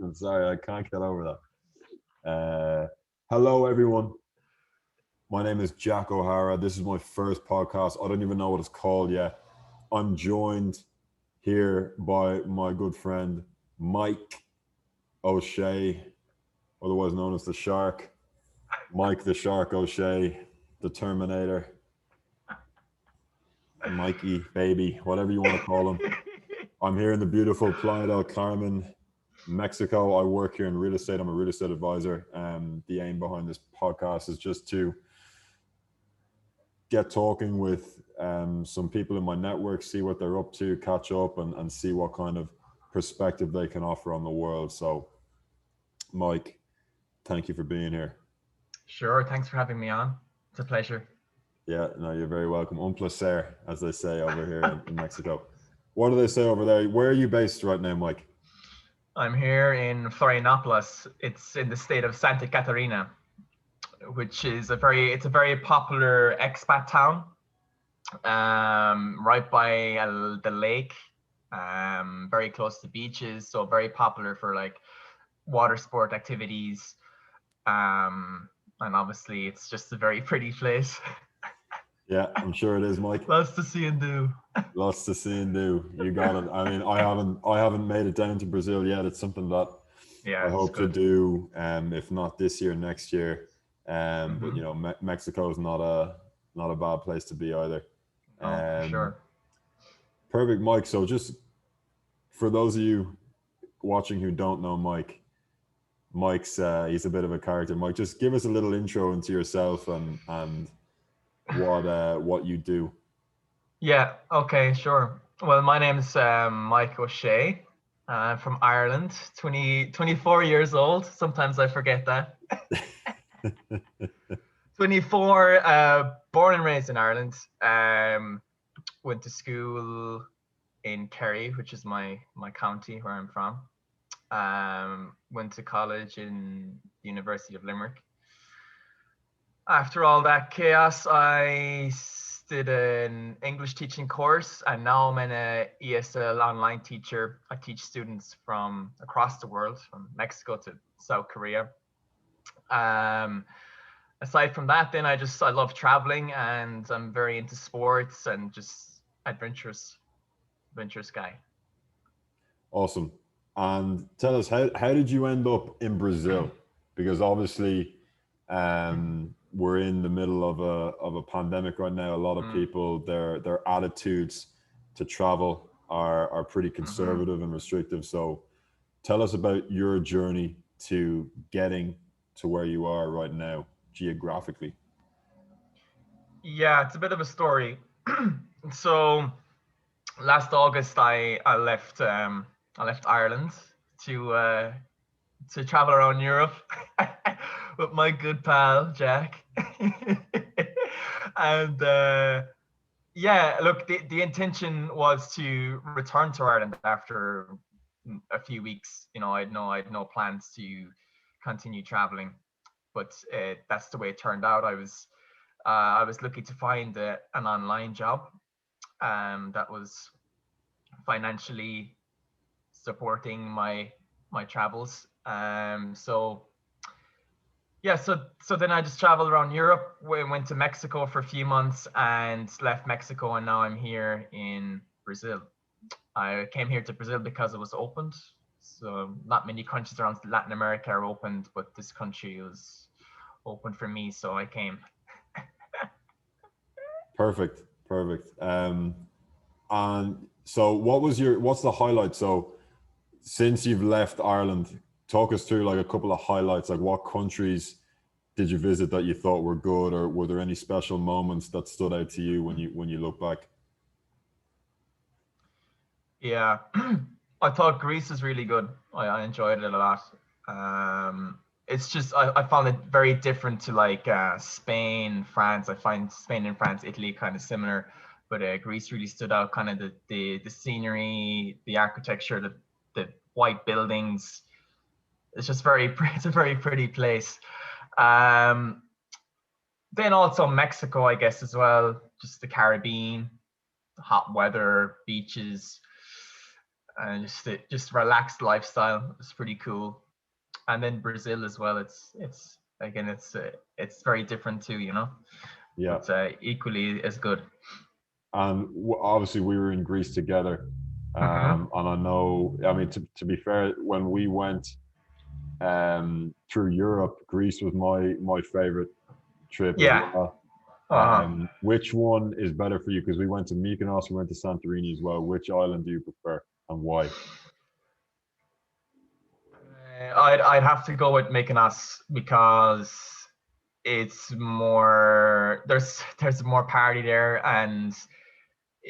I'm sorry, I can't get over that. Hello, everyone. My name is Jack O'Hara. This is my first podcast. I don't even know what it's called yet. I'm joined here by my good friend Mike O'Shea, otherwise known as the Shark. Mike the Shark O'Shea, the Terminator, Mikey, baby, whatever you want to call him. I'm here in the beautiful Playa del Carmen, Mexico. I work here in real estate. I'm a real estate advisor. The aim behind this podcast is just to get talking with some people in my network, see what they're up to, catch up, and see what kind of perspective they can offer on the world. So, Mike, thank you for being here. Sure, thanks for having me on. It's a pleasure. Yeah, no, you're very welcome. Un placer, as they say over here in Mexico. What do they say over there? Where are you based right now, Mike? I'm here in Florianopolis. It's in the state of Santa Catarina, which is it's a very popular expat town, right by the lake, very close to beaches, so very popular for like water sport activities. And obviously it's just a very pretty place. Yeah, I'm sure it is, Mike. Lots to see and do. Lots to see and do. You got it. I mean, I haven't made it down to Brazil yet. It's something that Yeah, I hope to good. do. If not this year, next year. But you know, Mexico is not a bad place to be either. Oh, for sure. Perfect, Mike. So just for those of you watching who don't know Mike's he's a bit of a character. Mike, just give us a little intro into yourself and what you do. Yeah, okay, sure. Well, my name's Mike O'Shea. I'm from Ireland, 24 years old. Sometimes I forget that. 24, born and raised in Ireland. Went to school in Kerry, which is my county where I'm from. Went to college in the University of Limerick. After all that chaos, I did an English teaching course, and now I'm an ESL online teacher. I teach students from across the world, from Mexico to South Korea. Aside from that, then I love traveling, and I'm very into sports and just adventurous guy. Awesome. And tell us, how did you end up in Brazil? Because obviously, we're in the middle of a pandemic right now. A lot of people, their attitudes to travel are pretty conservative and restrictive. So tell us about your journey to getting to where you are right now geographically. Yeah, it's a bit of a story. So last August, I left Ireland to travel around Europe with my good pal Jack. And yeah, look, the intention was to return to Ireland after a few weeks. You know, I had no plans to continue traveling, but that's the way it turned out. I was lucky to find an online job that was financially supporting my travels. So yeah, so then I just traveled around Europe. Went to Mexico for a few months and left Mexico, and now I'm here in Brazil. I came here to Brazil because it was opened. So not many countries around Latin America are opened, but this country was open for me, so I came. Perfect, perfect. And so, what's the highlight? So, since you've left Ireland, talk us through like a couple of highlights. Like, what countries did you visit that you thought were good, or were there any special moments that stood out to you when you look back? Yeah, I thought Greece was really good. I enjoyed it a lot. It's just I found it very different to like Spain, France. I find Spain and France, Italy kind of similar, but Greece really stood out. Kind of the scenery, the architecture, the white buildings. It's just it's a very pretty place. Um, then also Mexico, I guess as well. Just the Caribbean, hot weather, beaches. and just relaxed lifestyle. It's pretty cool. And then Brazil as well. It's again, it's very different too, you know. Yeah. But equally as good. And obviously we were in Greece together. Mm-hmm. And I know, I mean, to be fair, when we went through Europe, Greece was my favorite trip as Yeah. well. Uh-huh. Which one is better for you? Because we went to Mykonos, we went to Santorini as well. Which island do you prefer and why? I'd have to go with Mykonos because it's more there's more party there, and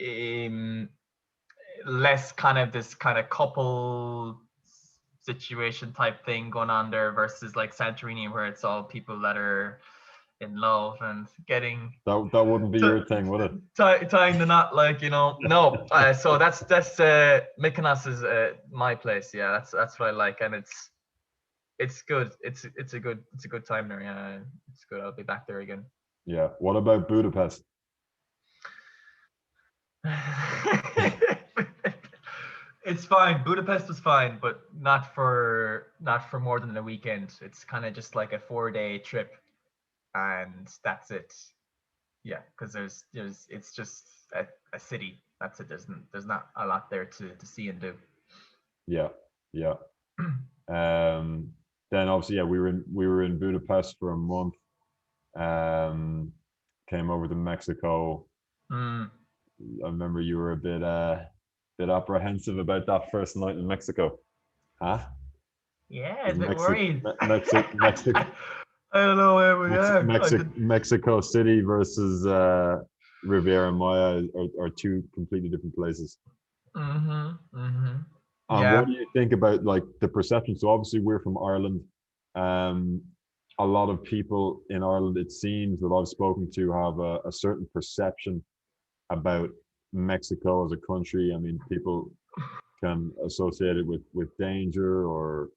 um, less kind of this kind of couple situation type thing going on there versus like Santorini, where it's all people that are in love and getting That wouldn't be your thing, would it? tying the knot, like, you know. No, so that's Mykonos is my place. Yeah, that's what I like, and it's good. It's a good time there. Yeah, it's good. I'll be back there again. Yeah. What about Budapest? It's fine. Budapest was fine, but not for more than a weekend. It's kind of just like a 4-day trip, and that's it. Yeah, because there's it's just a city. That's it. There's not a lot there to see and do. Yeah. Yeah. Then obviously, yeah, we were in Budapest for a month. Um, Came over to Mexico. Mm. I remember you were a bit apprehensive about that first night in Mexico, huh? Yeah, a Because bit worried. I don't know where we are. Mexico City versus Riviera Maya are two completely different places. Mhm. Mhm. And what Yeah. do you think about like the perception? So obviously we're from Ireland. Um, a lot of people in Ireland, it seems that I've spoken to, have a certain perception about Mexico as a country. I mean, people can associate it with danger or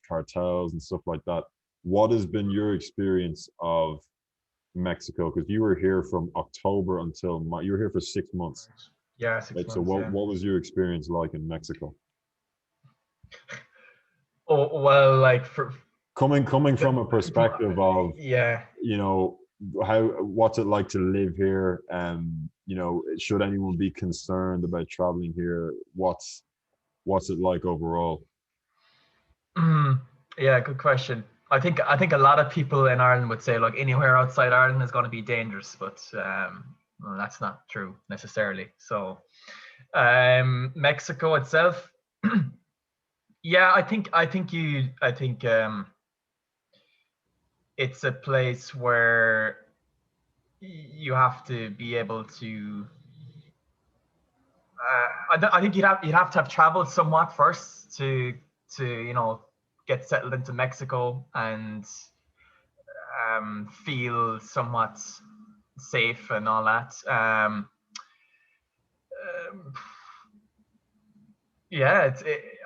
cartels and stuff like that. What has been your experience of Mexico? Because you were here from October until you were here for 6 months, Yeah, six right? So months. what Yeah. what was your experience like in Mexico? Oh well, like for Coming from a perspective of, yeah. you know, what's it like to live here, and should anyone be concerned about traveling here? What's it like overall? Mm, yeah, good question. I think a lot of people in Ireland would say like anywhere outside Ireland is going to be dangerous, but well, that's not true necessarily. So Mexico itself, yeah, I think it's a place where you have to be able to. I think you'd have to have traveled somewhat first to get settled into Mexico and feel somewhat safe and all that. Um, yeah,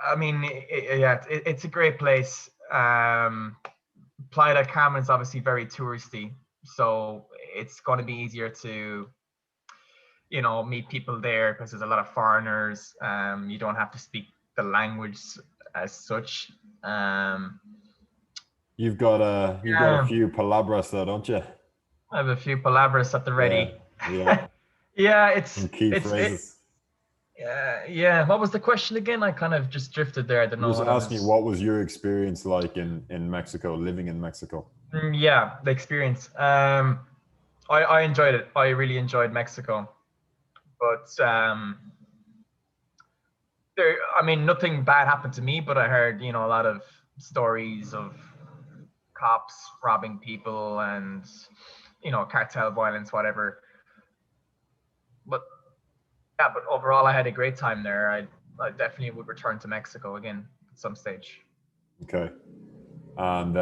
I mean, yeah, it's a great place. Playa del Carmen is obviously very touristy, so it's going to be easier to meet people there because there's a lot of foreigners. You don't have to speak the language as such. Um, You've got a yeah, few palabras there, don't you? I have a few palabras at the Yeah, ready. yeah. Yeah, Some key phrases. yeah. What was the question again? I kind of just drifted there. I don't I'm know just what I asking you, was. what was your experience like in Mexico, living in Mexico? Yeah, the experience. I enjoyed it. I really enjoyed Mexico, but I mean, nothing bad happened to me, but I heard a lot of stories of cops robbing people and cartel violence, whatever. But yeah, but overall, I had a great time there. I definitely would return to Mexico again at some stage. Okay. And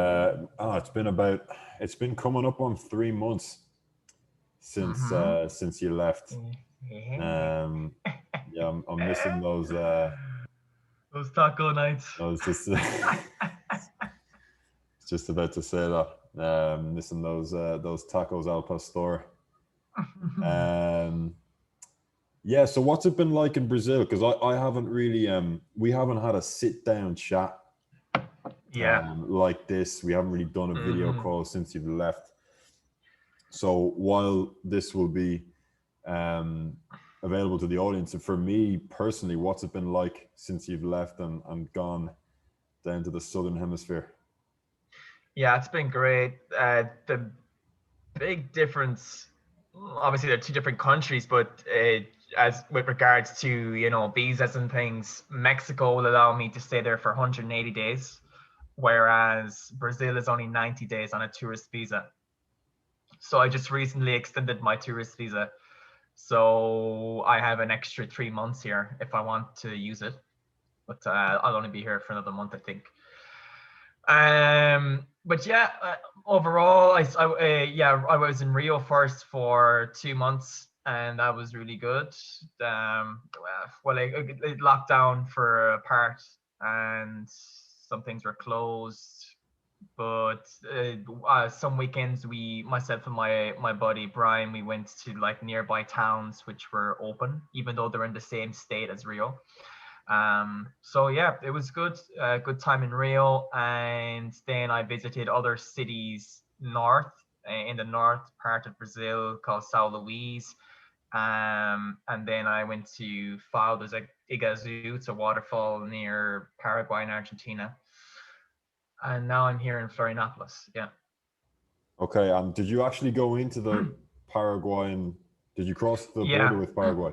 it's been coming up on 3 months since Mm-hmm. since you left. Yeah. Um, yeah, I'm missing those. Those taco nights. I was just about to say that. Missing those tacos al pastor. Um, Yeah. So what's it been like in Brazil? Because I haven't really we haven't had a sit down chat Yeah. like this. We haven't really done a video Hmm. call since you've left. So while this will be um, available to the audience, and for me personally, what's it been like since you've left and gone down to the southern hemisphere? Yeah, it's been great. The big difference, obviously, they're two different countries, but as with regards to visas and things, Mexico will allow me to stay there for 180 days, whereas Brazil is only 90 days on a tourist visa. So I just recently extended my tourist visa, so I have an extra 3 months here if I want to use it. But I'll only be here for another month, I think. But yeah, overall, I was in Rio first for 2 months, and that was really good. Well, it locked down for a part, and some things were closed. But some weekends, myself and my buddy Brian, we went to like nearby towns which were open, even though they're in the same state as Rio. So yeah, it was good. Good time in Rio, and then I visited other cities in the north part of Brazil called São Luís. And then I went to There's like Iguazu, it's a waterfall near Paraguay and Argentina. And now I'm here in Florianopolis. Yeah. Okay, and did you actually go into the Paraguayan? Did you cross the border Yeah. with Paraguay?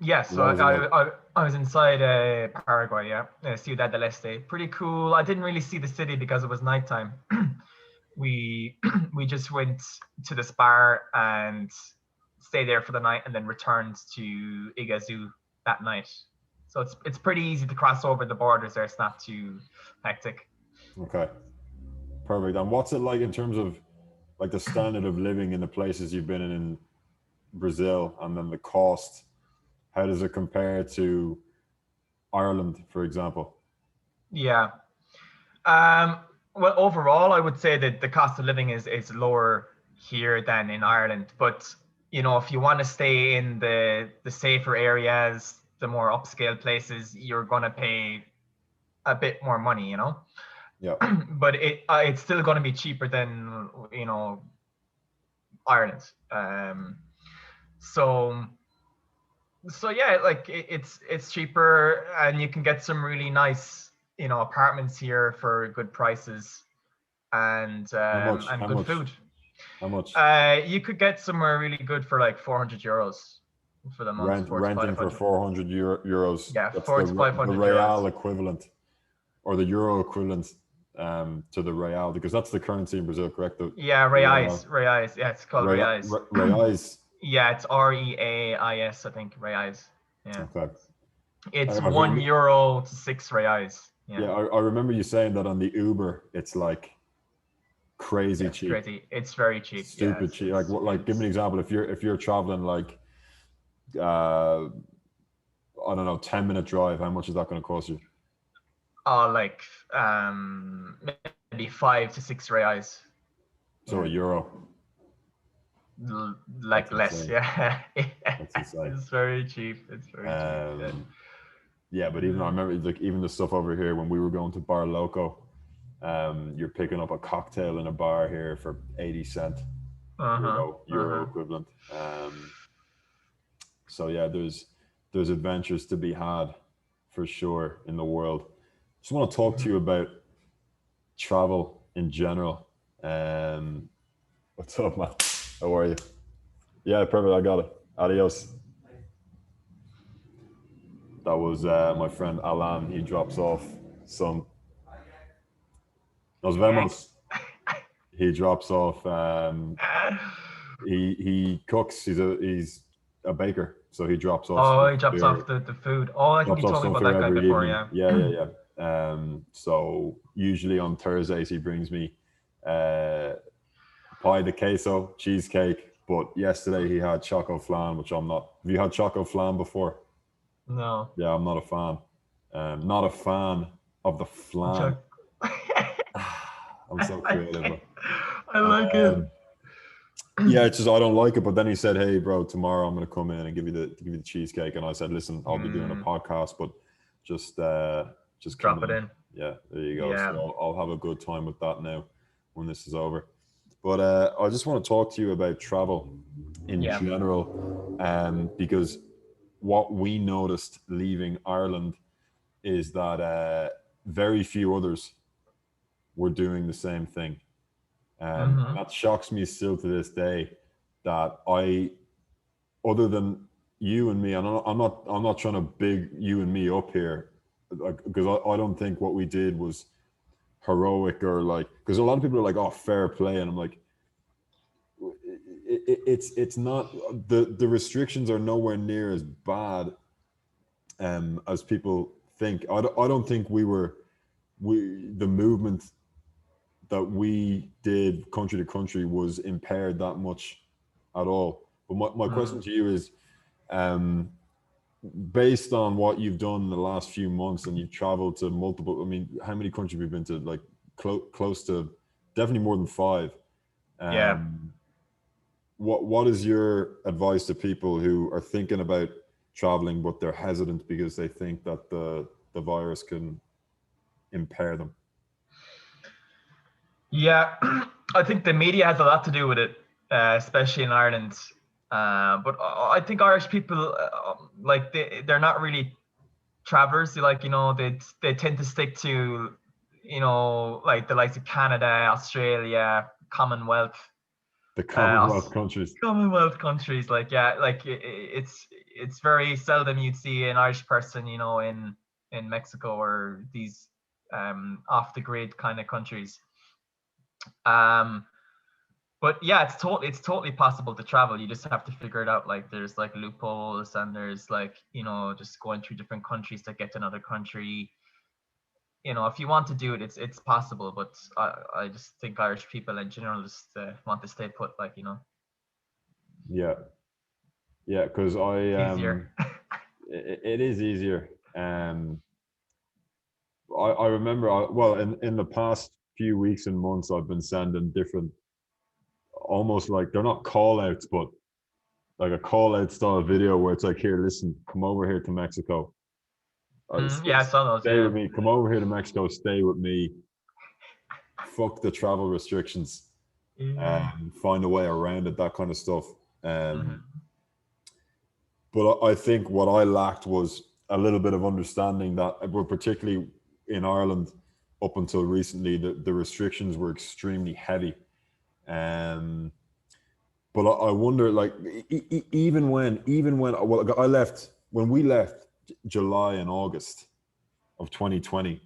Yeah, so What was it like? I was inside Paraguay, yeah, Ciudad del Este. Pretty cool. I didn't really see the city because it was nighttime. we we just went to this bar and stayed there for the night, and then returned to Iguazu that night. So it's pretty easy to cross over the borders there. It's not too hectic. Okay, perfect. And what's it like in terms of like the standard of living in the places you've been in Brazil, and then the cost? How does it compare to Ireland, for example? Yeah. Um, well, overall, I would say that the cost of living is lower here than in Ireland. But if you want to stay in the safer areas, the more upscale places, you're gonna pay a bit more money. Yeah. But it's still gonna be cheaper than Ireland. So so yeah, like it's cheaper, and you can get some really nice apartments here for good prices, and How much? How good much? food. How much? You could get somewhere really good for like 400 euros for the month, four to Renting five for hundred. 400 euros. Yeah, That's four to five the hundred euros. real equivalent, or the euro equivalent to the real, because that's the currency in Brazil, correct? Yeah, The real. reais. Yeah, it's called reais. Reais. Yeah, it's reais, I think, reais. Yeah, Okay. it's I one remember, euro to 6 reais. Yeah, yeah, I remember you saying that on the Uber, it's like yeah, crazy it's cheap, crazy. It's very cheap. Yeah, stupid cheap. Like what? Like, give me an example. If you're traveling like, I don't know, 10-minute drive, how much is that going to cost you? like maybe 5 to 6 reais. So Yeah, a euro. That's like less. insane. Yeah, That's insane. it's very cheap. It's very cheap. Yeah. Um, yeah, but even I Mm. remember like even the stuff over here when we were going to Bar Loco, you're picking up a cocktail in a bar here for 80 cent Uh-huh. euro Uh-huh. equivalent. So yeah, there's adventures to be had for sure in the world. Just want to talk to you about travel in general. Um, what's up, man? How are you? Yeah, perfect. I got it. Adios. That was my friend Alan. He drops off some. Nos Thanks. vemos. He drops off. He cooks. He's a baker, so he drops off Oh, stuff he drops here. off the food. Oh, I think Drops you off told me stuff about here that guy every before. evening. Yeah. Yeah. So usually on Thursdays he brings me uh, pie de queso, cheesecake. But yesterday he had choco flan, which I'm not. Have you had choco flan before? No. Yeah, I'm not a fan. Not a fan of the flan. Choc- I'm I so like creative, it. bro. I like it. Yeah, it's just I don't like it. But then he said, "Hey, bro, tomorrow I'm gonna come in and give you the cheesecake." And I said, "Listen, I'll be doing a podcast, but just just come Drop it in." in. Yeah, there you go. So Yeah. I'll have a good time with that now when this is over. But I just want to talk to you about travel in Yeah. general, because what we noticed leaving Ireland is that very few others were doing the same thing. And Hmm. that shocks me still to this day that other than you and me, and I'm not trying to big you and me up here, because I don't think what we did was heroic or like, because a lot of people are like, oh, fair play. And I'm like, it's not, the restrictions are nowhere near as bad as people think. I don't think the movement that we did country to country was impaired that much at all. But my question Mm. to you is, um, based on what you've done in the last few months and you've traveled to multiple, I mean, how many countries we've been to? Like close to, definitely more than five. Yeah. Um, what is your advice to people who are thinking about traveling but they're hesitant because they think that the virus can impair them? Yeah. I think the media has a lot to do with it, especially in Ireland. But I think Irish people, like they're not really travelers. Like, they tend to stick to, like the likes of Canada, Australia, Commonwealth, The uh, Commonwealth countries. Commonwealth countries. Like, yeah, like it's very seldom you'd see an Irish person, in Mexico or these off the grid kind of countries. Um, but yeah, it's totally possible to travel. You just have to figure it out. Like, there's like loopholes, and there's like, just going through different countries to get to another country. If you want to do it, it's possible. But I just think Irish people in general just want to stay put. Like, Yeah, yeah, because I it's easier. it is easier. I remember, well, in the past few weeks and months, I've been sending different, almost like they're not call outs, but like a call out style video where it's like, here, listen, come over here to Mexico. Yeah, I saw those. Stay with Yeah. me. Come over here to Mexico. Stay with me. Fuck the travel restrictions Yeah. and find a way around it. That kind of stuff. Um, Hmm. but I think what I lacked was a little bit of understanding that, well, particularly in Ireland, up until recently, the restrictions were extremely heavy. Um, but I wonder, like, even when well, I left when we left July and August of 2020.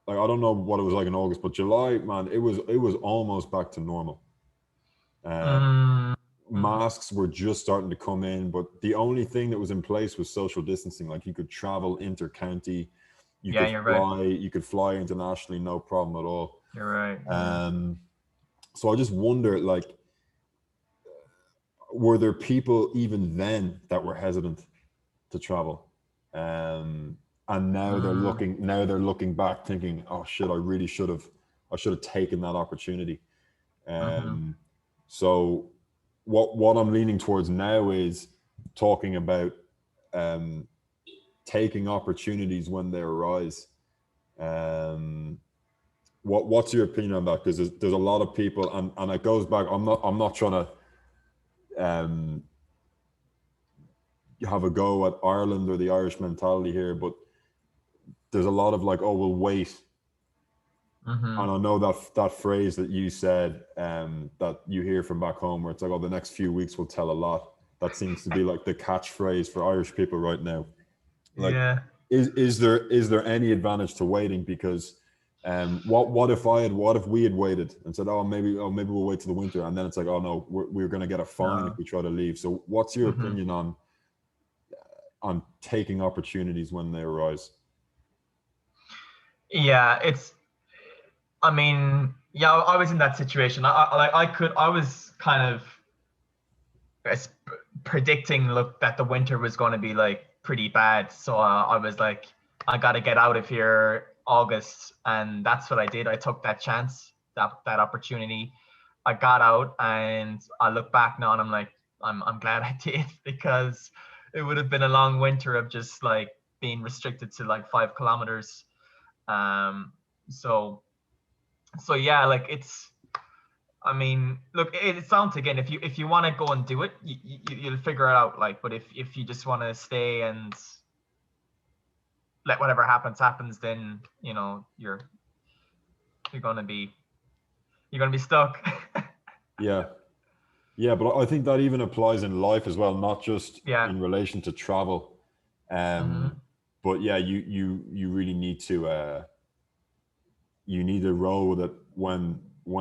Like, I don't know what it was like in August, but July, man, it was almost back to normal. Uh, Mm. Hmm. Masks were just starting to come in, but the only thing that was in place was social distancing. Like, you could travel inter-county, Yeah, you're right. you could fly internationally, no problem at all. You're right. Yeah. Um, so I just wonder, like, were there people even then that were hesitant to travel? And Mm. now they're looking back thinking, oh shit, I should have taken that opportunity. Hmm. Um, so what I'm leaning towards now is talking about um, taking opportunities when they arise. Um, what's your opinion on that? Because there's a lot of people, and it goes back. I'm not trying to have a go at Ireland or the Irish mentality here, but there's a lot of like, oh, we'll wait. Hmm. And I know that phrase that you said, that you hear from back home, where it's like, oh, the next few weeks will tell a lot. That seems to be like the catchphrase for Irish people right now. Like, Yeah. is there any advantage to waiting? Because what if we had waited and said, maybe we'll wait till the winter, and then it's like, oh no, we're going to get a fine if No. we try to leave. So what's your Hmm. opinion on taking opportunities when they arise? Yeah. I mean, yeah, I was in that situation. I was kind of as- predicting, look, that the winter was going to be like pretty bad. So I was like, I got to get out of here August, and that's what I did. I took that chance, that opportunity. I got out, and I look back now and I'm like, I'm glad I did, because it would have been a long winter of just like being restricted to like 5 kilometers. Um, so yeah, like I mean, look, it's down to, again, if you want to go and do it, you'll figure it out. Like, but if you just want to stay and let whatever happens, then you're gonna be stuck. Yeah. Yeah, but I think that even applies in life as well, not just Yeah. in relation to travel. Hmm. But yeah, you really need to you need to roll with it when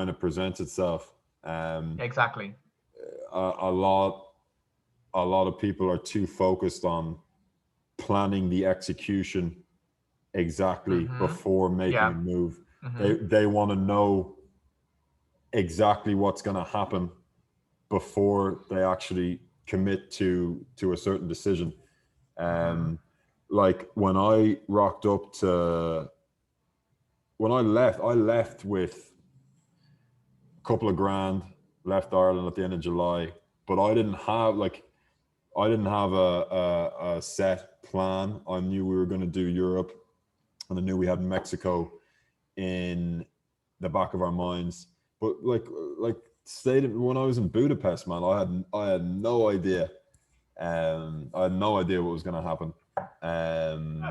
it presents itself. Exactly. A lot of people are too focused on planning the execution exactly Hmm. before making a Yeah. move. Hmm. They want to know exactly what's going to happen before they actually commit to a certain decision. Hmm. Um, like when I rocked up to when I left with a couple of grand, left Ireland at the end of July, but I didn't have a set plan. I knew we were going to do Europe, and I knew we had Mexico in the back of our minds. But like stayed when I was in Budapest, man, I had no idea. I had no idea what was going to happen, and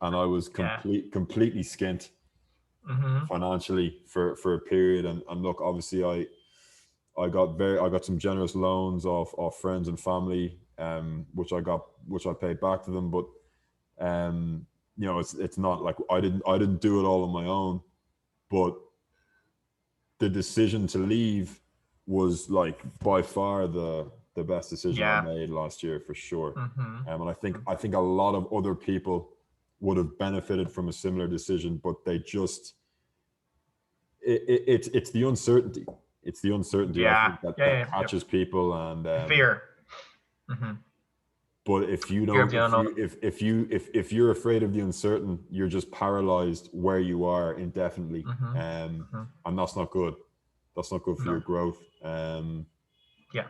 I was Yeah. completely skint Hmm. financially for a period. And look, obviously, I got some generous loans of friends and family, which I paid back to them. But it's not like I didn't do it all on my own, but the decision to leave was like by far the best decision I Yeah. made last year for sure. Hmm. And I think a lot of other people would have benefited from a similar decision, but they just it's the uncertainty. It's the uncertainty I Yeah. think that Yeah. Yeah. Yep. catches people. And The fear. Hmm. but if you Fear of don't, the unknown. if you're afraid of the uncertain, you're just paralyzed where you are indefinitely. Hmm. Hmm. And that's not good. That's not good for your No. growth. Yeah.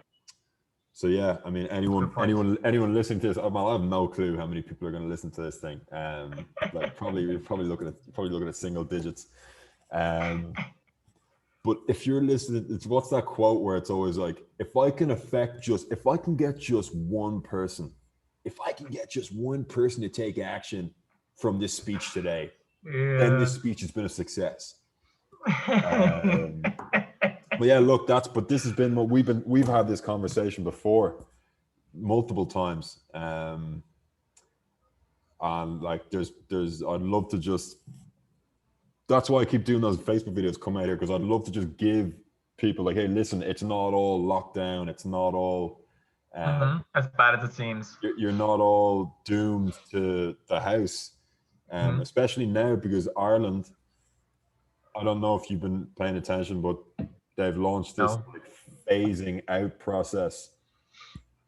So yeah, I mean, Good point. anyone listening to this, I have no clue how many people are going to listen to this thing. Like probably looking at single digits. Um, but if you're listening, it's what's that quote where it's always like, if I can get just one person, if I can get just one person to take action from this speech today, then Yeah. this speech has been a success. But yeah, look, but this has been what we've had this conversation before multiple times. And like I'd love to just that's why I keep doing those Facebook videos come out here, because I'd love to just give people like, hey, listen, it's not all lockdown, it's not all Hmm. As bad as it seems. you're not all doomed to the house. Hmm. Especially now, because Ireland, I don't know if you've been paying attention, but they've launched this No. like phasing out process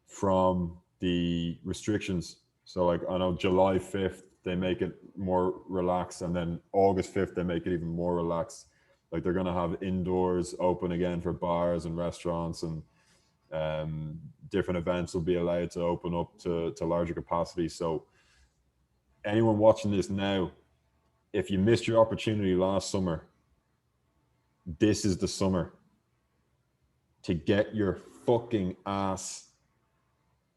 from the restrictions. So like I know July 5th they make it more relaxed, and then August 5th they make it even more relaxed. Like they're gonna have indoors open again for bars and restaurants, and different events will be allowed to open up to larger capacity. So anyone watching this now, if you missed your opportunity last summer, this is the summer to get your fucking ass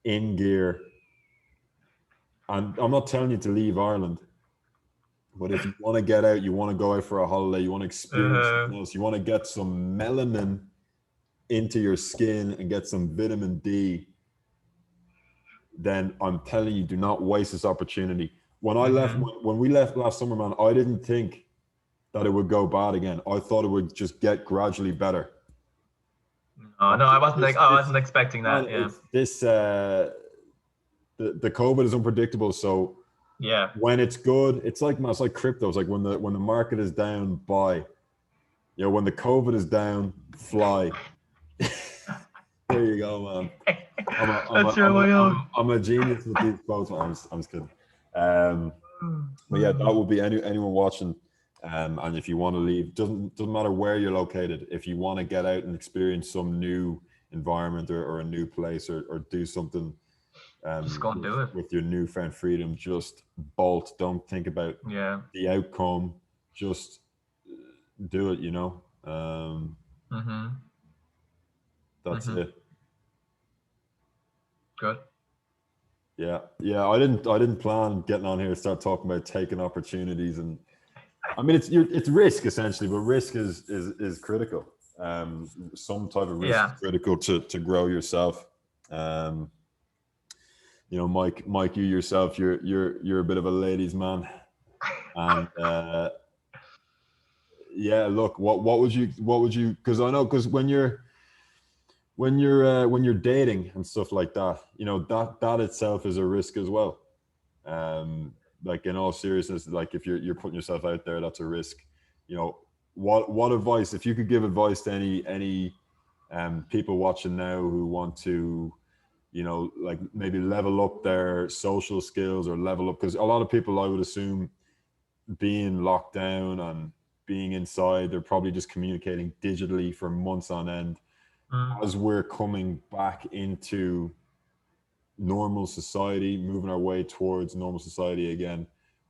in gear. And I'm not telling you to leave Ireland, but if you want to get out, you want to go out for a holiday, you want to experience Uh, something else, you want to get some melanin into your skin and get some vitamin D, then I'm telling you, do not waste this opportunity. hmm. When we left last summer, man, I didn't think that it would go bad again. I thought it would just get gradually better. No, And no, I wasn't expecting man, that. Yeah. it's this the COVID is unpredictable. So Yeah. when it's good, it's like crypto. It's like when the market is down, buy. When the COVID is down, fly. There you go, man. That's your way out. I'm a genius with these quotes. I'm just kidding. But yeah, that would be anyone watching. And if you want to leave, doesn't matter where you're located. If you want to get out and experience some new environment or a new place or do something Just go and do it. with your newfound freedom, just bolt. Don't think about Yeah. the outcome. Just do it. Mm-hmm. That's Mm-hmm. it. Good. Yeah, yeah. I didn't plan getting on here to start talking about taking opportunities, and I mean it's risk essentially, but risk is critical. Some type of risk is Yeah. critical to grow yourself. Um, Mike, you yourself, you're a bit of a ladies' man, and yeah. Look, what would you? Because I know because when you're dating and stuff like that, that itself is a risk as well. um like in all seriousness, like if you're putting yourself out there, that's a risk. you know what advice, if you could give advice to any people watching now who want to like maybe level up their social skills or level up, because a lot of people, I would assume, being locked down and being inside, they're probably just communicating digitally for months on end. Mm. As we're coming back into normal society, moving our way towards normal society again,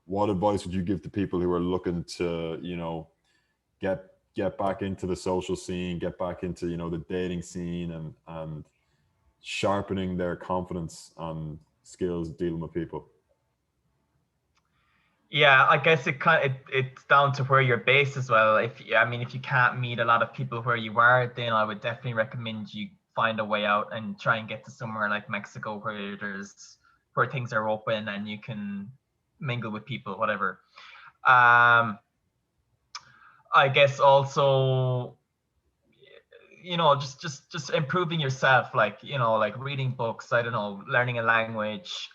what advice would you give to people who are looking to, get get back into the social scene, get back into, the dating scene, and sharpening their confidence and skills dealing with people? Yeah, I guess it's down to where you're based as well. If you can't meet a lot of people where you are, then I would definitely recommend you find a way out and try and get to somewhere like Mexico where things are open and you can mingle with people, whatever. Um, I guess also, just improving yourself, like reading books, I don't know, learning a language.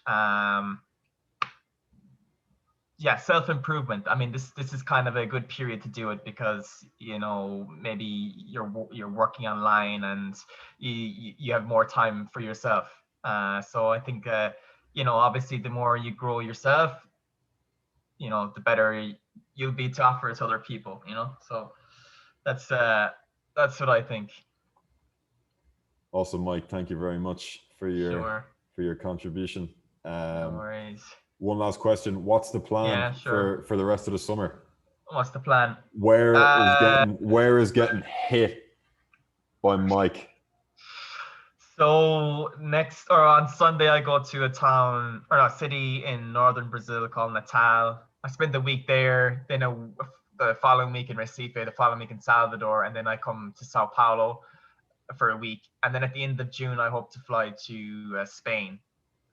Yeah, self-improvement. I mean, this is kind of a good period to do it because maybe you're working online and you have more time for yourself. So I think obviously the more you grow yourself, the better you'll be to offer to other people. So that's what I think. Awesome, Mike. Thank you very much for your Sure. contribution. No Um, worries. One last question: what's the plan Yeah, sure. for the rest of the summer? What's the plan? Where is getting hit by Mike? So next or on Sunday, I go to a city in northern Brazil called Natal. I spend the week there, then the following week in Recife, the following week in Salvador, and then I come to Sao Paulo for a week. And then at the end of June, I hope to fly to Spain.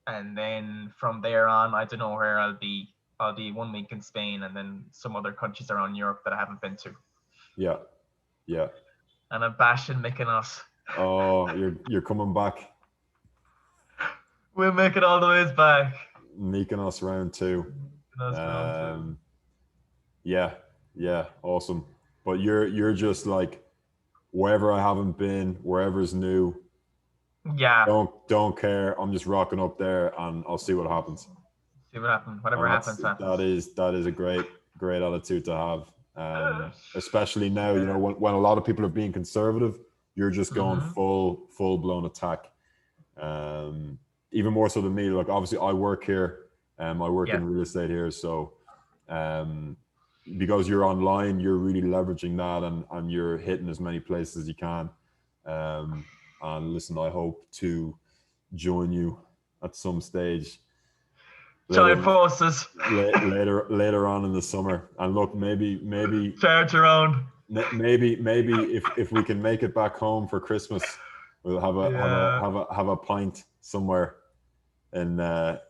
And then from there on, I don't know where I'll be. I'll be 1 week in Spain and then some other countries around Europe that I haven't been to. Yeah, yeah. And I'm bashing Mykonos. Oh, you're coming back. We'll make it all the ways back. Mykonos round two. Mykonos round two. Yeah, yeah, awesome. But you're just like, wherever I haven't been, wherever's new, Yeah. don't care. I'm just rocking up there, and I'll see what happens. See what happens. Whatever And happens, happens. that is a great attitude to have. Especially now, when a lot of people are being conservative, you're just going Mm-hmm. full blown attack. Even more so than me. Like, obviously, I work here. I work Yeah. in real estate here, so because you're online, you're really leveraging that, and you're hitting as many places as you can. And listen, I hope to join you at some stage Join later forces. later on in the summer. And look, maybe Charge around. if we can make it back home for Christmas, we'll have a pint somewhere in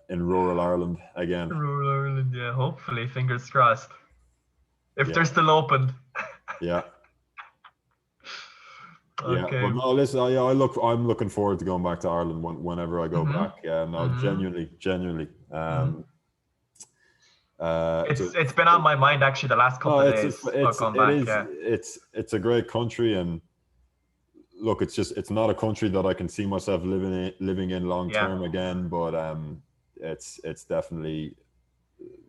rural Ireland again. Rural Ireland, yeah. Hopefully, fingers crossed. If Yeah. they're still open. Yeah. Yeah, Okay. but no, listen, I'm looking forward to going back to Ireland whenever I go back. Yeah, no, genuinely. It's been on my mind actually the last couple of days about going back. Yeah. It's a great country, and look, it's not a country that I can see myself living in long term again, but it's definitely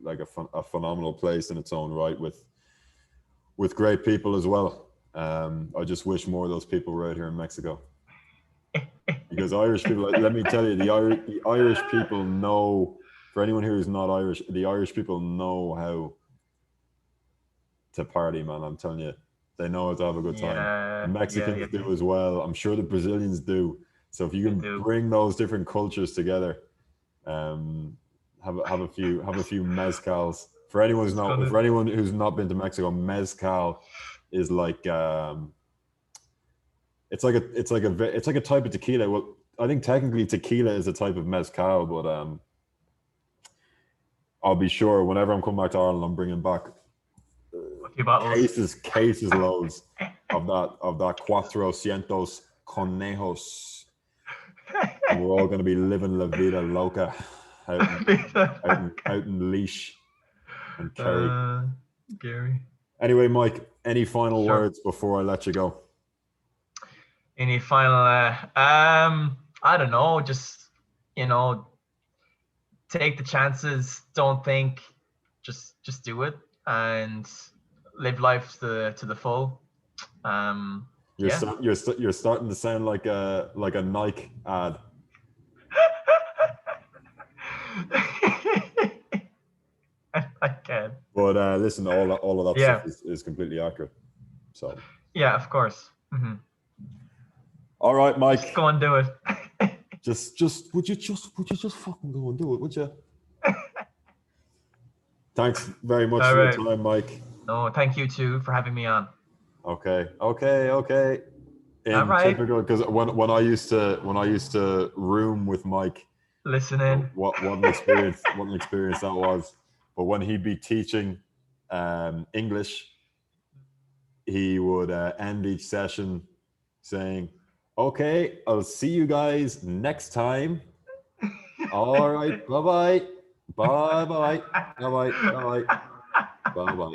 like a phenomenal place in its own right, with with great people as well. I just wish more of those people were out here in Mexico. Because Irish people, let me tell you, the Irish people know, for anyone here who's not Irish, the Irish people know how to party, man. I'm telling you, they know how to have a good time. Yeah, The Mexicans do as well. I'm sure the Brazilians do. So if you can bring those different cultures together, have a few mezcals. For anyone who's not been to Mexico, mezcal is like it's like a type of tequila. Well, I think technically tequila is a type of mezcal, but I'll be sure whenever I'm coming back to Ireland, I'm bringing back cases loads of that Cuatrocientos Conejos, and we're all going to be living la vida loca out in Leash and Gary. Anyway, Mike, any final words before I let you go? Any final? I don't know. Just take the chances. Don't think. Just do it and live life to the full. You're starting to sound like a Nike ad. I can. But listen, all of that stuff is completely accurate. So yeah, of course. Mm-hmm. All right, Mike. Just go and do it. would you just fucking go and do it, would you? Thanks very much for your time, Mike. No, thank you too for having me on. Okay. Typical, because when I used to room with Mike, listening, what an experience that was. But when he'd be teaching English, he would end each session saying, "Okay, I'll see you guys next time. All right, bye bye, bye bye, bye bye, bye bye, bye bye."